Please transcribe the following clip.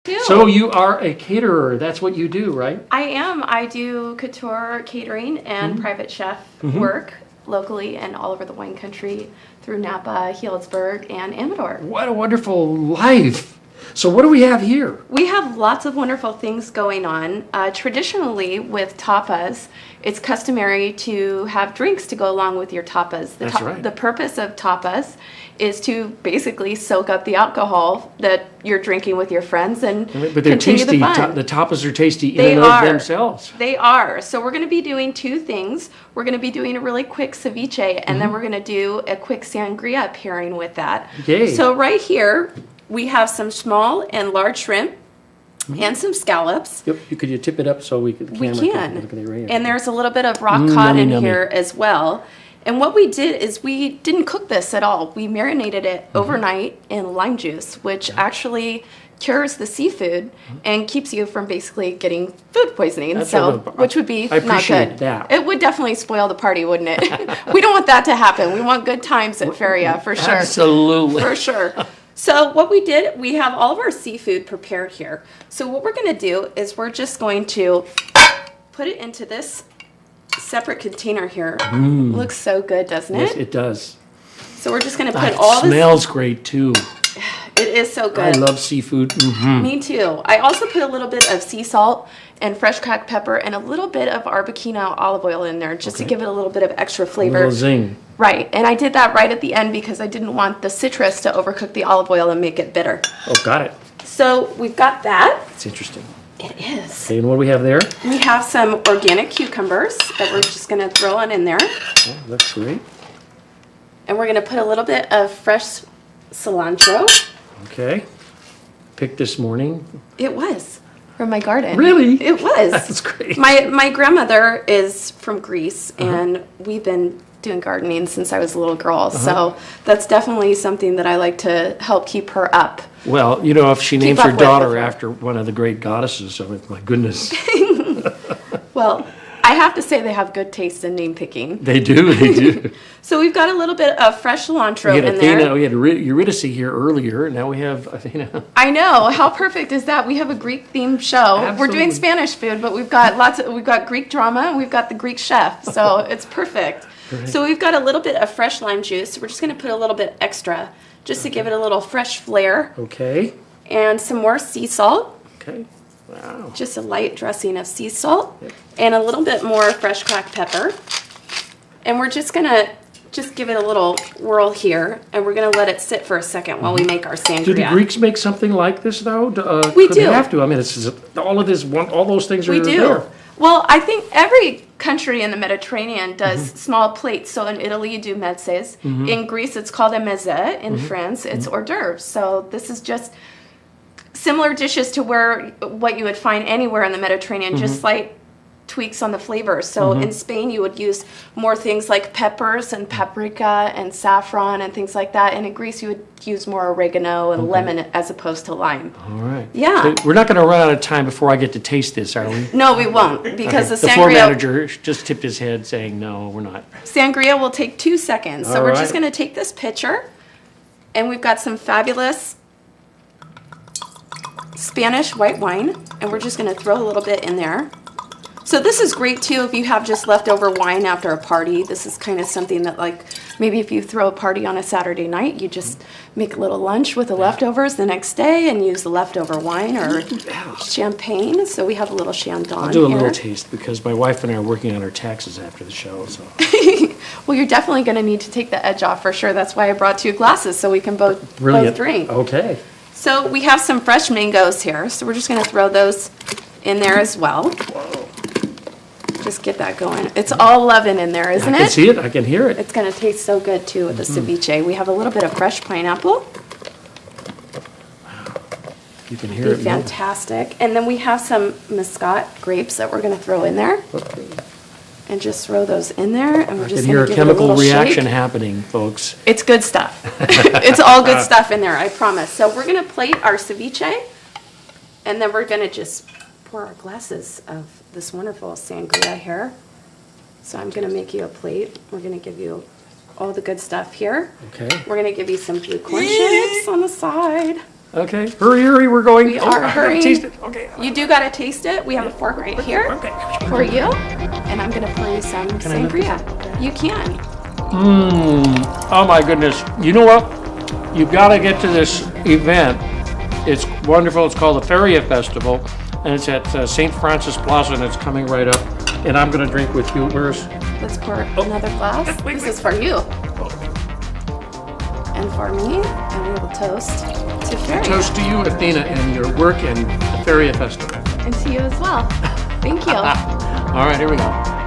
So you are a caterer. That's what you do, right? I am. I do couture catering and private chef work locally and all over the wine country through Napa, Healdsburg, and Amador. What a wonderful life. So what do we have here? We have lots of wonderful things going on. Traditionally, with tapas, it's customary to have drinks to go along with your tapas. That's right. The purpose of tapas is to basically soak up the alcohol that you're drinking with your friends and But they're continue tasty. the fun. The tapas are tasty in They and are. of themselves. They are. So we're going to be doing two things. We're going to be doing a really quick ceviche, and then we're going to do a quick sangria pairing with that. Okay. So right here, we have some small and large shrimp and some scallops. Yep. Could you tip it up so we could? We can. Look at it right here. And there's a little bit of rock cod in Nummy. here as well. And what we did is we didn't cook this at all. We marinated it overnight in lime juice, which actually cures the seafood and keeps you from basically getting food poisoning. Which would be I not appreciate good. that. It would definitely spoil the party, wouldn't it? We don't want that to happen. We want good times at Feria, for sure. Absolutely. For sure. So what we did, we have all of our seafood prepared here. So what we're going to do is we're just going to put it into this separate container here. Looks so good, doesn't it? Yes, it does. So we're just going to put It all this. smells great too. It is so good. I love seafood. Me too. I also put a little bit of sea salt and fresh cracked pepper and a little bit of Arbequina olive oil in there just to give it a little bit of extra A flavor. little zing. Right. And I did that right at the end because I didn't want the citrus to overcook the olive oil and make it bitter. Oh, got it. So we've got that. It's interesting. It is. Okay, and what do we have there? We have some organic cucumbers that we're just going to throw on in there. Oh, that's great. And we're going to put a little bit of fresh cilantro. Okay. Picked this morning. It was from my garden. Really? It was. That's great. My grandmother is from Greece, and we've been doing gardening since I was a little girl. So that's definitely something that I like to help keep her up. Well, you know, if she names up her with daughter her. after one of the great goddesses, I mean, my goodness. Well, I have to say they have good taste in name picking. They do, they do. So we've got a little bit of fresh cilantro We had in Athena, there. we had Eurydice here earlier, and now we have Athena. I know. How perfect is that? We have a Greek themed show. We're doing Absolutely. Spanish food, but we've got Greek drama and we've got the Greek chef. So it's perfect. Right. So we've got a little bit of fresh lime juice. We're just going to put a little bit extra just to give it a little fresh flair. Okay, And some more sea salt. okay. Wow. Just a light dressing of sea salt and a little bit more fresh cracked pepper. And we're just going to give it a little whirl here, and we're going to let it sit for a second while we make our sangria. Do the Greeks make something like this, though? We Could do. They have to. I mean, it's all of this. All those things are We do. there. Well, I think every country in the Mediterranean does small plates. So in Italy, you do mezzes. In Greece, it's called a mezze. In France, it's hors d'oeuvres. So this is just similar dishes to what you would find anywhere in the Mediterranean, just slight tweaks on the flavors. So in Spain, you would use more things like peppers and paprika and saffron and things like that. And in Greece, you would use more oregano and lemon as opposed to lime. All right. Yeah. So we're not going to run out of time before I get to taste this, are we? No, we won't, because Okay. the floor sangria manager just tipped his head saying, no, we're not. Sangria will take 2 seconds. So All we're right. just going to take this pitcher, and we've got some fabulous Spanish white wine, and we're just going to throw a little bit in there. So this is great too if you have just leftover wine after a party. This is kind of something that, like, maybe if you throw a party on a Saturday night, you just make a little lunch with the leftovers the next day and use the leftover wine or champagne. So we have a little Chandon I'll do a here. little taste because my wife and I are working on our taxes after the show. So Well, you're definitely going to need to take the edge off for sure. That's why I brought 2 glasses so we can both brilliant. drink. Okay. So we have some fresh mangoes here. So we're just going to throw those in there as well. Just get that going. It's all loving in there, isn't I it? can see it. I can hear it. It's going to taste so good too with the ceviche. We have a little bit of fresh pineapple. You can hear Be it. moving. fantastic. And then we have some Muscat grapes that we're going to throw in there. Okay. And just throw those in there. And we're I just can going hear to a give it a chemical little reaction shake. happening, folks. It's good stuff. It's all good stuff in there, I promise. So we're going to plate our ceviche, and then we're going to just pour our glasses of this wonderful sangria here. So I'm going to make you a plate. We're going to give you all the good stuff here. Okay. We're going to give you some blue corn chips on the side. Okay, hurry, we're going. We are I gotta hurrying. taste it. Okay. You do gotta taste it. We have a fork right here Okay. for you. And I'm gonna pour you some sangria. You can. Oh my goodness. You know what? You've got to get to this event. It's wonderful. It's called the Feria Festival, and it's at St. Francis Plaza, and it's coming right up. And I'm going to drink with you. Let's pour another glass. This is for you. And for me, and we will toast to Feria. Toast to you, Athena, and your work and the Feria Festival. And to you as well. Thank you. All right, here we go.